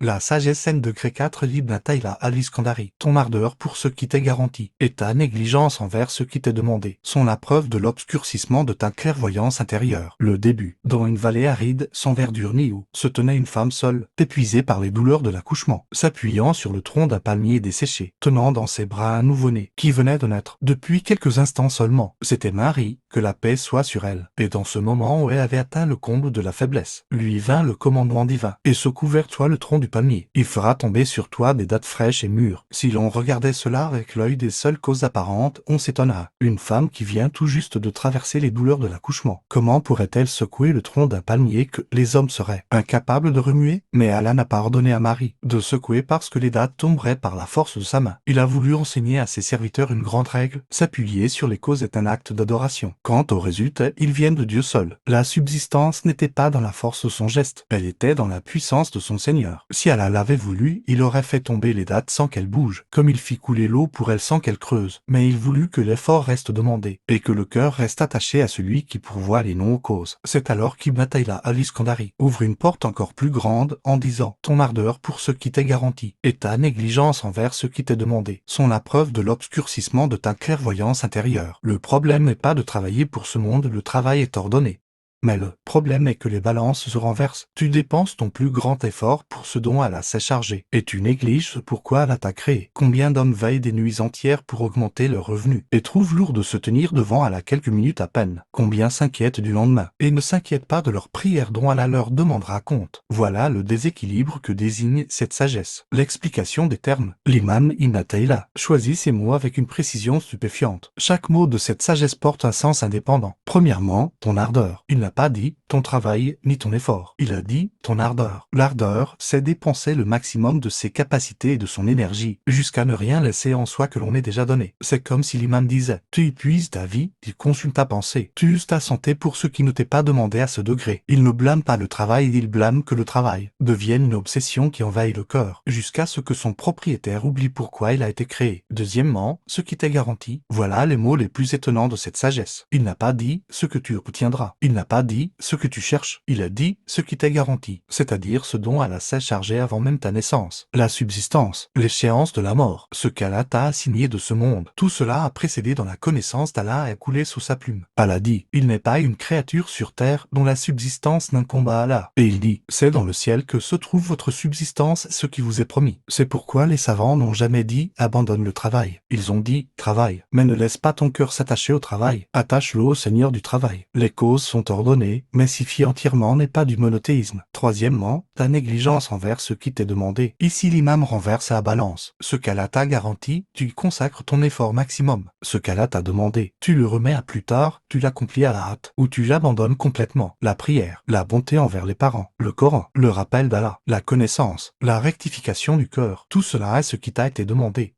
La sagesse N degré 4 Ibn Athaïla al-Iskandari. Ton ardeur pour ce qui t'est garanti, et ta négligence envers ce qui t'est demandé, sont la preuve de l'obscurcissement de ta clairvoyance intérieure. Le début. Dans une vallée aride, sans verdure ni eau, se tenait une femme seule, épuisée par les douleurs de l'accouchement, s'appuyant sur le tronc d'un palmier desséché, tenant dans ses bras un nouveau-né, qui venait de naître. Depuis quelques instants seulement, c'était Marie, que la paix soit sur elle. Et dans ce moment où elle avait atteint le comble de la faiblesse, lui vint le commandement divin. Et secoue vers toi le tronc du palmier. Il fera tomber sur toi des dattes fraîches et mûres. Si l'on regardait cela avec l'œil des seules causes apparentes, on s'étonnera. Une femme qui vient tout juste de traverser les douleurs de l'accouchement, comment pourrait-elle secouer le tronc d'un palmier que les hommes seraient incapables de remuer? Mais Allah n'a pas ordonné à Marie de secouer parce que les dattes tomberaient par la force de sa main. Il a voulu enseigner à ses serviteurs une grande règle. S'appuyer sur les causes est un acte d'adoration. Quant aux résultats, ils viennent de Dieu seul. La subsistance n'était pas dans la force de son geste, elle était dans la puissance de son Seigneur. Si Allah l'avait voulu, il aurait fait tomber les dattes sans qu'elles bougent, comme il fit couler l'eau pour elles sans qu'elles creusent. Mais il voulut que l'effort reste demandé, et que le cœur reste attaché à celui qui pourvoit les noms aux causes. C'est alors qu'Ibn Athaïla al-Iskandari ouvre une porte encore plus grande en disant « Ton ardeur pour ce qui t'est garanti, et ta négligence envers ce qui t'est demandé, sont la preuve de l'obscurcissement de ta clairvoyance intérieure. Le problème n'est pas de travailler pour ce monde, le travail est ordonné. Mais le problème est que les balances se renversent. Tu dépenses ton plus grand effort pour ce dont Allah s'est chargé, et tu négliges ce pourquoi Allah t'a créé. Combien d'hommes veillent des nuits entières pour augmenter leurs revenus, et trouvent lourd de se tenir devant Allah quelques minutes à peine. Combien s'inquiètent du lendemain, et ne s'inquiètent pas de leurs prières dont Allah leur demandera compte. Voilà le déséquilibre que désigne cette sagesse. L'explication des termes. L'imam Ibn Athaïla choisit ces mots avec une précision stupéfiante. Chaque mot de cette sagesse porte un sens indépendant. Premièrement, ton ardeur. Il n'a pas dit ton travail ni ton effort. Il a dit ton ardeur. L'ardeur, c'est dépenser le maximum de ses capacités et de son énergie, jusqu'à ne rien laisser en soi que l'on ait déjà donné. C'est comme si l'imam disait, tu épuises ta vie, tu consumes ta pensée, tu uses ta santé pour ce qui ne t'est pas demandé à ce degré. Il ne blâme pas le travail, il blâme que le travail devienne une obsession qui envahit le cœur, jusqu'à ce que son propriétaire oublie pourquoi il a été créé. Deuxièmement, ce qui t'est garanti. Voilà les mots les plus étonnants de cette sagesse. Il n'a pas dit ce que tu obtiendras. Il n'a pas dit ce que tu cherches, il a dit ce qui t'est garanti, c'est-à-dire ce dont Allah s'est chargé avant même ta naissance, la subsistance, l'échéance de la mort, ce qu'Allah t'a assigné de ce monde. Tout cela a précédé dans la connaissance d'Allah et a coulé sous sa plume. Allah dit, il n'est pas une créature sur terre dont la subsistance n'incombe à Allah. Et il dit, c'est dans le ciel que se trouve votre subsistance, ce qui vous est promis. C'est pourquoi les savants n'ont jamais dit, abandonne le travail. Ils ont dit, travaille, mais ne laisse pas ton cœur s'attacher au travail. Attache-le au Seigneur du travail. Les causes sont ordonnées, mais s'y fier entièrement n'est pas du monothéisme. Troisièmement, ta négligence envers ce qui t'est demandé. Ici l'imam renverse la balance. Ce qu'Allah t'a garanti, tu y consacres ton effort maximum. Ce qu'Allah t'a demandé, tu le remets à plus tard, tu l'accomplis à la hâte, ou tu l'abandonnes complètement. La prière, la bonté envers les parents, le Coran, le rappel d'Allah, la connaissance, la rectification du cœur, tout cela est ce qui t'a été demandé.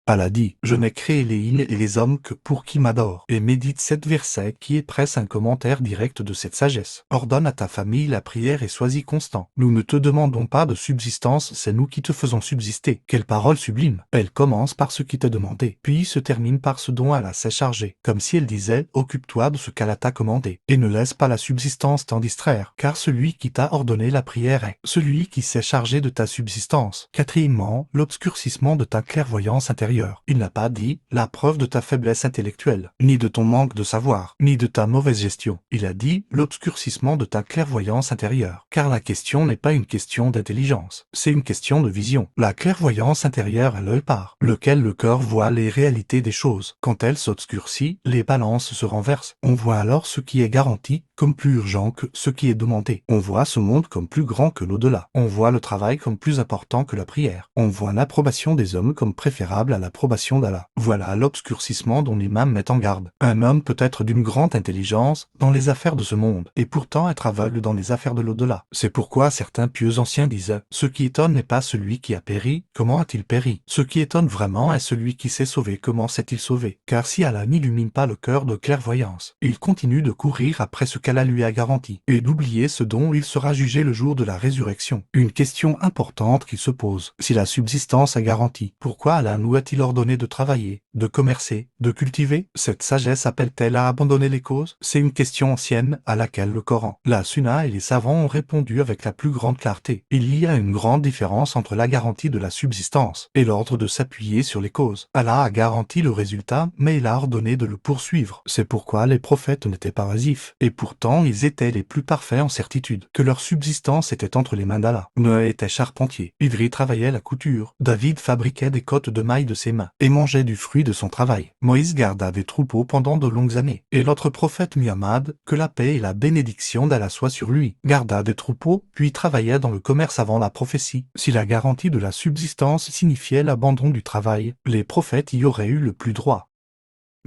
Allah dit, je n'ai créé les îles et les hommes que pour qui m'adore. Et médite cet verset qui est presque un commentaire direct de cette sagesse. Ordonne à ta famille la prière et sois-y constant. Nous ne te demandons pas de subsistance, c'est nous qui te faisons subsister. Quelle parole sublime. Elle commence par ce qui t'est demandé, puis se termine par ce dont Allah s'est chargé. Comme si elle disait, occupe-toi de ce qu'Allah t'a commandé. Et ne laisse pas la subsistance t'en distraire, car celui qui t'a ordonné la prière est celui qui s'est chargé de ta subsistance. Quatrièmement, l'obscurcissement de ta clairvoyance intérieure. Il n'a pas dit la preuve de ta faiblesse intellectuelle, ni de ton manque de savoir, ni de ta mauvaise gestion. Il a dit l'obscurcissement de ta clairvoyance intérieure. Car la question n'est pas une question d'intelligence, c'est une question de vision. La clairvoyance intérieure est l'œil par lequel le cœur voit les réalités des choses. Quand elle s'obscurcit, les balances se renversent. On voit alors ce qui est garanti comme plus urgent que ce qui est demandé. On voit ce monde comme plus grand que l'au-delà. On voit le travail comme plus important que la prière. On voit l'approbation des hommes comme préférable à l'approbation d'Allah. Voilà l'obscurcissement dont l'imam met en garde. Un homme peut être d'une grande intelligence dans les affaires de ce monde, et pourtant être aveugle dans les affaires de l'au-delà. C'est pourquoi certains pieux anciens disaient, ce qui étonne n'est pas celui qui a péri, comment a-t-il péri? Ce qui étonne vraiment est celui qui s'est sauvé, comment s'est-il sauvé? Car si Allah n'illumine pas le cœur de clairvoyance, il continue de courir après ce qu'Allah lui a garanti, et d'oublier ce dont il sera jugé le jour de la résurrection. Une question importante qui se pose, si la subsistance est garantie, pourquoi Allah nous a-t-il ordonné de travailler, de commercer, de cultiver? Cette sagesse appelle-t-elle à abandonner les causes? C'est une question ancienne à laquelle le Coran, la Sunna et les savants ont répondu avec la plus grande clarté. Il y a une grande différence entre la garantie de la subsistance et l'ordre de s'appuyer sur les causes. Allah a garanti le résultat, mais il a ordonné de le poursuivre. C'est pourquoi les prophètes n'étaient pas oisifs, et pourtant ils étaient les plus parfaits en certitude que leur subsistance était entre les mains d'Allah. Noé était charpentier, Ivry travaillait la couture, David fabriquait des cottes de mailles de ses mains et mangeait du fruit de son travail. Moïse garda des troupeaux pendant de longues années, et l'autre prophète Muhammad, que la paix et la bénédiction d'Allah soient sur lui, garda des troupeaux, puis travaillait dans le commerce avant la prophétie. Si la garantie de la subsistance signifiait l'abandon du travail, les prophètes y auraient eu le plus droit.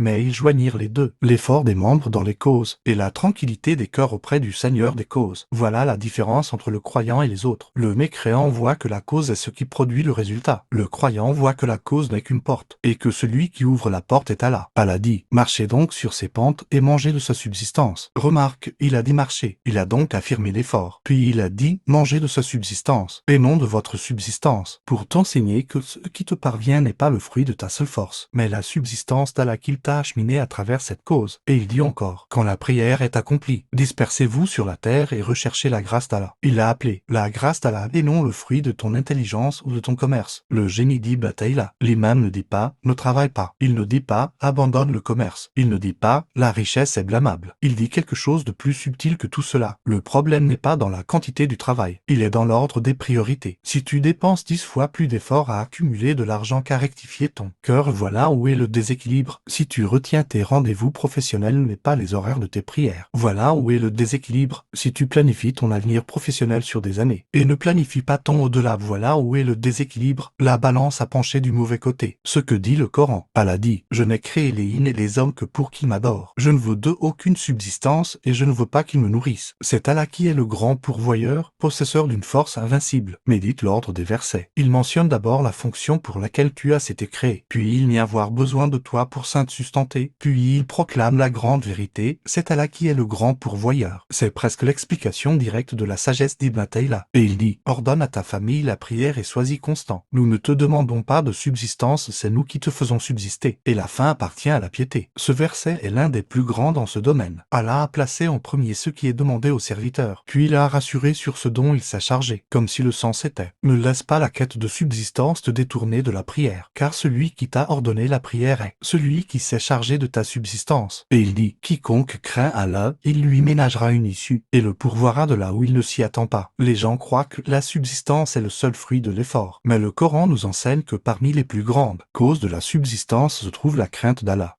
Mais ils joignirent les deux, l'effort des membres dans les causes, et la tranquillité des cœurs auprès du Seigneur des causes. Voilà la différence entre le croyant et les autres. Le mécréant voit que la cause est ce qui produit le résultat. Le croyant voit que la cause n'est qu'une porte, et que celui qui ouvre la porte est Allah. Allah dit, marchez donc sur ces pentes et mangez de sa subsistance. Remarque, il a dit marcher, il a donc affirmé l'effort. Puis il a dit, mangez de sa subsistance, et non de votre subsistance, pour t'enseigner que ce qui te parvient n'est pas le fruit de ta seule force, mais la subsistance d'Allah qu'il t'a acheminé à travers cette cause. Et il dit encore, quand la prière est accomplie, dispersez-vous sur la terre et recherchez la grâce d'Allah. Il l'a appelé la grâce d'Allah et non le fruit de ton intelligence ou de ton commerce. Le génie dit bataille-là. L'imam ne dit pas, ne travaille pas. Il ne dit pas, abandonne le commerce. Il ne dit pas, la richesse est blâmable. Il dit quelque chose de plus subtil que tout cela. Le problème n'est pas dans la quantité du travail. Il est dans l'ordre des priorités. Si tu dépenses 10 fois plus d'efforts à accumuler de l'argent qu'à rectifier ton cœur, voilà où est le déséquilibre. Si tu retiens tes rendez-vous professionnels mais pas les horaires de tes prières, voilà où est le déséquilibre. Si tu planifies ton avenir professionnel sur des années et ne planifie pas ton au-delà, voilà où est le déséquilibre. La balance a penché du mauvais côté. Ce que dit le Coran. Allah dit, je n'ai créé les yin et les hommes que pour qu'ils m'adorent. Je ne veux d'eux aucune subsistance et je ne veux pas qu'ils me nourrissent. C'est Allah qui est le grand pourvoyeur, possesseur d'une force invincible. Médite l'ordre des versets. Il mentionne d'abord la fonction pour laquelle tu as été créé, puis il n'y avoir besoin de toi pour sustenter, puis il proclame la grande vérité, c'est Allah qui est le grand pourvoyeur. C'est presque l'explication directe de la sagesse d'Ibn Taymiyyah. Et il dit, ordonne à ta famille la prière et sois-y constant. Nous ne te demandons pas de subsistance, c'est nous qui te faisons subsister. Et la fin appartient à la piété. Ce verset est l'un des plus grands dans ce domaine. Allah a placé en premier ce qui est demandé aux serviteurs, puis il a rassuré sur ce dont il s'est chargé, comme si le sens était. Ne laisse pas la quête de subsistance te détourner de la prière, car celui qui t'a ordonné la prière est celui qui s'est chargé de ta subsistance. Et il dit, quiconque craint Allah, il lui ménagera une issue, et le pourvoira de là où il ne s'y attend pas. Les gens croient que la subsistance est le seul fruit de l'effort, mais le Coran nous enseigne que parmi les plus grandes causes de la subsistance se trouve la crainte d'Allah.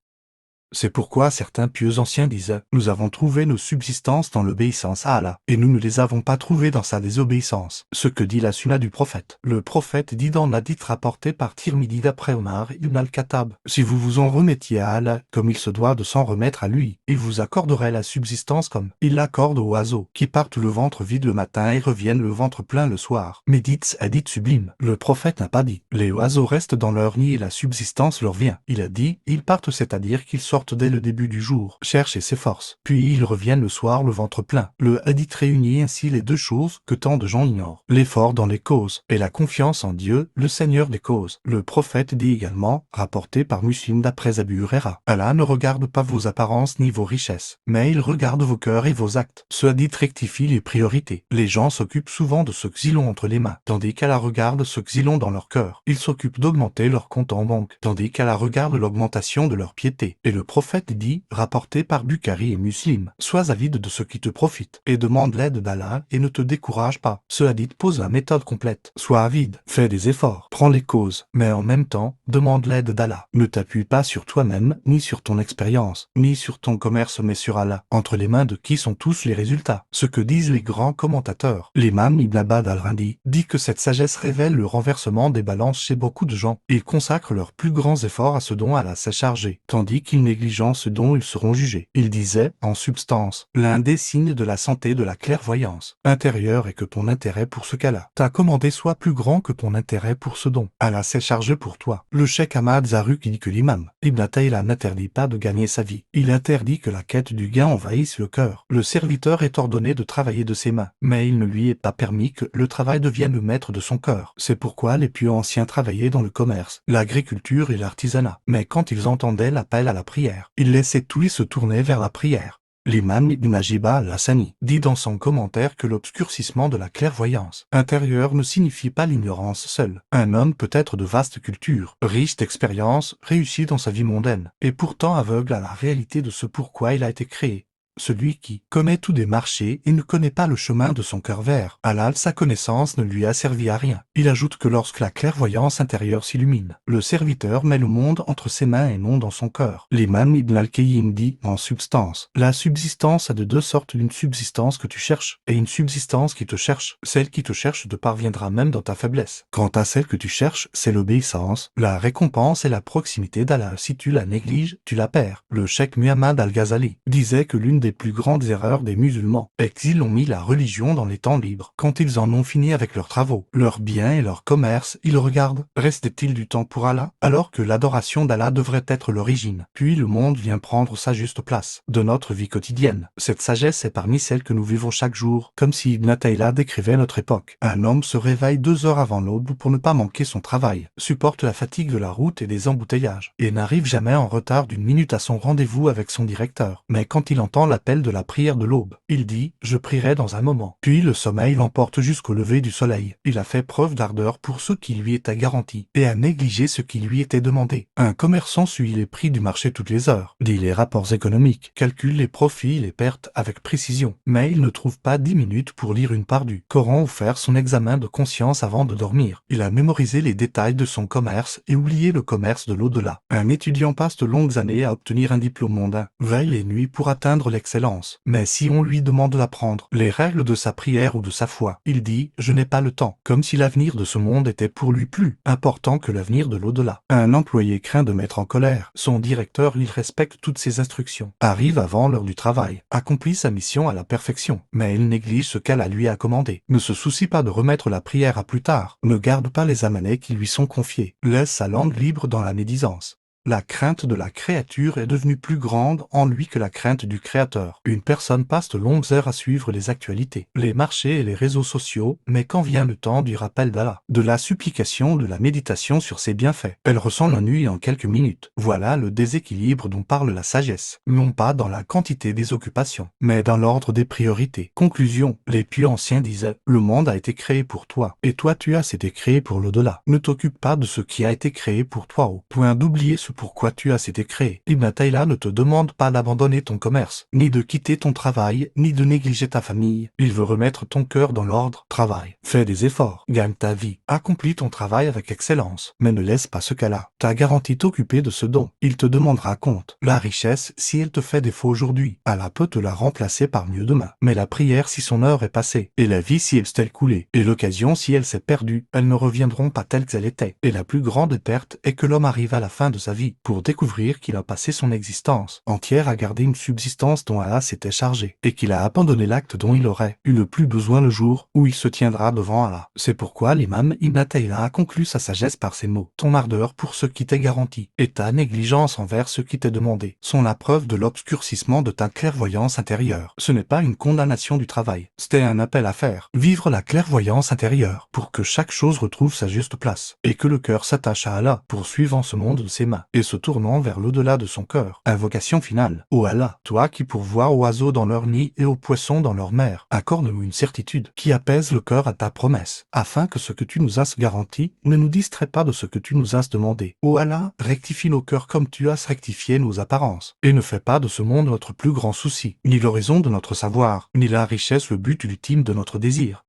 C'est pourquoi certains pieux anciens disaient, nous avons trouvé nos subsistances dans l'obéissance à Allah, et nous ne les avons pas trouvées dans sa désobéissance. Ce que dit la sunna du prophète. Le prophète dit dans l'hadith rapporté par Tirmidhi d'après Omar ibn al-Khattab, si vous vous en remettiez à Allah, comme il se doit de s'en remettre à lui, il vous accorderait la subsistance comme il l'accorde aux oiseaux, qui partent le ventre vide le matin et reviennent le ventre plein le soir. Médite hadith sublime. Le prophète n'a pas dit, les oiseaux restent dans leur nid et la subsistance leur vient. Il a dit, ils partent, c'est-à-dire qu'ils sortent dès le début du jour, chercher ses forces, puis ils reviennent le soir le ventre plein. Le hadith réunit ainsi les deux choses que tant de gens ignorent, l'effort dans les causes et la confiance en Dieu, le Seigneur des causes. Le prophète dit également, rapporté par Muslim d'après Abu Huraira, Allah ne regarde pas vos apparences ni vos richesses, mais il regarde vos cœurs et vos actes. Ce hadith rectifie les priorités. Les gens s'occupent souvent de ce qu'ils ont entre les mains, tandis qu'Allah regarde ce qu'ils ont dans leur cœur. Ils s'occupent d'augmenter leur compte en banque, tandis qu'Allah regarde l'augmentation de leur piété. Et le prophète dit, rapporté par Bukhari et Muslim, sois avide de ce qui te profite, et demande l'aide d'Allah et ne te décourage pas. Ce hadith pose la méthode complète. Sois avide, fais des efforts, prends les causes, mais en même temps, demande l'aide d'Allah. Ne t'appuie pas sur toi-même, ni sur ton expérience, ni sur ton commerce, mais sur Allah. Entre les mains de qui sont tous les résultats? Ce que disent les grands commentateurs. L'imam Ibn Abbad al-Rindi dit que cette sagesse révèle le renversement des balances chez beaucoup de gens. Ils consacrent leurs plus grands efforts à ce dont Allah s'est chargé, tandis qu'ils négligent négligeant ce dont ils seront jugés. Il disait, en substance, l'un des signes de la santé de la clairvoyance intérieure est que ton intérêt pour ce qu'Allah t'a commandé soit plus grand que ton intérêt pour ce don Allah s'est chargé pour toi. Le cheikh Ahmad Zarruq dit que l'imam Ibn Athaïla n'interdit pas de gagner sa vie. Il interdit que la quête du gain envahisse le cœur. Le serviteur est ordonné de travailler de ses mains, mais il ne lui est pas permis que le travail devienne le maître de son cœur. C'est pourquoi les pieux anciens travaillaient dans le commerce, l'agriculture et l'artisanat. Mais quand ils entendaient l'appel à la prière, ils laissaient tout et se tournaient vers la prière. L'imam Ibn Ajiba al-Hassani dit dans son commentaire que l'obscurcissement de la clairvoyance intérieure ne signifie pas l'ignorance seule. Un homme peut être de vaste culture, riche d'expérience, réussi dans sa vie mondaine, et pourtant aveugle à la réalité de ce pourquoi il a été créé. Celui qui commet tous des marchés et ne connaît pas le chemin de son cœur vers Allah, sa connaissance ne lui a servi à rien. Il ajoute que lorsque la clairvoyance intérieure s'illumine, le serviteur met le monde entre ses mains et non dans son cœur. L'imam Ibn al-Qayyim dit, en substance, la subsistance a de deux sortes, une subsistance que tu cherches et une subsistance qui te cherche. Celle qui te cherche te parviendra même dans ta faiblesse. Quant à celle que tu cherches, c'est l'obéissance, la récompense et la proximité d'Allah. Si tu la négliges, tu la perds. Le cheikh Muhammad al-Ghazali disait que l'une des plus grandes erreurs des musulmans est qu'ils ont mis la religion dans les temps libres. Quand ils en ont fini avec leurs travaux, leurs biens et leur commerce, ils regardent, restait-il du temps pour Allah, alors que l'adoration d'Allah devrait être l'origine. Puis le monde vient prendre sa juste place de notre vie quotidienne. Cette sagesse est parmi celles que nous vivons chaque jour, comme si Ibn Athaïla décrivait notre époque. Un homme se réveille 2 heures avant l'aube pour ne pas manquer son travail, supporte la fatigue de la route et des embouteillages, et n'arrive jamais en retard d'une minute à son rendez-vous avec son directeur. Mais quand il entend l'appel de la prière de l'aube, il dit « Je prierai dans un moment ». Puis le sommeil l'emporte jusqu'au lever du soleil. Il a fait preuve d'ardeur pour ce qui lui était garanti, et a négligé ce qui lui était demandé. Un commerçant suit les prix du marché toutes les heures, lit les rapports économiques, calcule les profits et les pertes avec précision, mais il ne trouve pas 10 minutes pour lire une part du Coran ou faire son examen de conscience avant de dormir. Il a mémorisé les détails de son commerce et oublié le commerce de l'au-delà. Un étudiant passe de longues années à obtenir un diplôme mondain, veille et nuit pour atteindre l'excellence. Mais si on lui demande d'apprendre les règles de sa prière ou de sa foi, il dit « Je n'ai pas le temps », comme si l'avenir de ce monde était pour lui plus important que l'avenir de l'au-delà. Un employé craint de mettre en colère son directeur. Il respecte toutes ses instructions, arrive avant l'heure du travail, accomplit sa mission à la perfection, mais il néglige ce qu'Allah lui a commandé, ne se soucie pas de remettre la prière à plus tard, ne garde pas les amanets qui lui sont confiés, laisse sa langue libre dans la médisance. La crainte de la créature est devenue plus grande en lui que la crainte du Créateur. Une personne passe de longues heures à suivre les actualités, les marchés et les réseaux sociaux, mais quand vient le temps du rappel d'Allah, de la supplication, de la méditation sur ses bienfaits, elle ressent l'ennui en quelques minutes. Voilà le déséquilibre dont parle la sagesse, non pas dans la quantité des occupations, mais dans l'ordre des priorités. Conclusion, les pieux anciens disaient, le monde a été créé pour toi, et toi tu as été créé pour l'au-delà. Ne t'occupe pas de ce qui a été créé pour toi au point d'oublier ce pourquoi tu as été créé. Ibn Athaïla ne te demande pas d'abandonner ton commerce, ni de quitter ton travail, ni de négliger ta famille. Il veut remettre ton cœur dans l'ordre. Travaille, fais des efforts, gagne ta vie, accomplis ton travail avec excellence, mais ne laisse pas ce qu'Allah t'a garanti t'occuper de ce dont il te demandera compte. La richesse, si elle te fait défaut aujourd'hui, Allah peut te la remplacer par mieux demain. Mais la prière si son heure est passée, et la vie si elle s'est coulée, et l'occasion si elle s'est perdue, elles ne reviendront pas telles qu'elles étaient. Et la plus grande perte est que l'homme arrive à la fin de sa vie pour découvrir qu'il a passé son existence entière à garder une subsistance dont Allah s'était chargé, et qu'il a abandonné l'acte dont il aurait eu le plus besoin le jour où il se tiendra devant Allah. C'est pourquoi l'imam Ibn Athaïla a conclu sa sagesse par ces mots. Ton ardeur pour ce qui t'est garanti, et ta négligence envers ce qui t'est demandé, sont la preuve de l'obscurcissement de ta clairvoyance intérieure. Ce n'est pas une condamnation du travail, c'était un appel à faire. Vivre la clairvoyance intérieure, pour que chaque chose retrouve sa juste place, et que le cœur s'attache à Allah, poursuivant ce monde de ses mains, et se tournant vers l'au-delà de son cœur. Invocation finale. Ô Allah, toi qui pourvois aux oiseaux dans leur nid et aux poissons dans leur mer, accorde-nous une certitude qui apaise le cœur à ta promesse, afin que ce que tu nous as garanti ne nous distrait pas de ce que tu nous as demandé. Ô Allah, rectifie nos cœurs comme tu as rectifié nos apparences, et ne fais pas de ce monde notre plus grand souci, ni l'horizon de notre savoir, ni la richesse le but ultime de notre désir.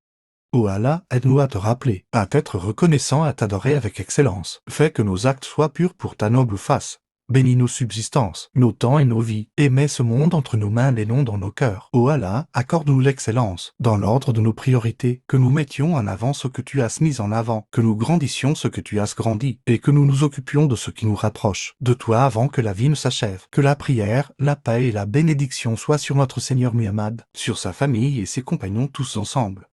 Ô Allah, aide-nous à te rappeler, à t'être reconnaissant, à t'adorer avec excellence. Fais que nos actes soient purs pour ta noble face. bénis nos subsistances, nos temps et nos vies, et mets ce monde entre nos mains et non dans nos cœurs. Ô Allah, accorde-nous l'excellence, dans l'ordre de nos priorités, que nous mettions en avant ce que tu as mis en avant, que nous grandissions ce que tu as grandi, et que nous nous occupions de ce qui nous rapproche de toi avant que la vie ne s'achève. Que la prière, la paix et la bénédiction soient sur notre Seigneur Muhammad, sur sa famille et ses compagnons tous ensemble.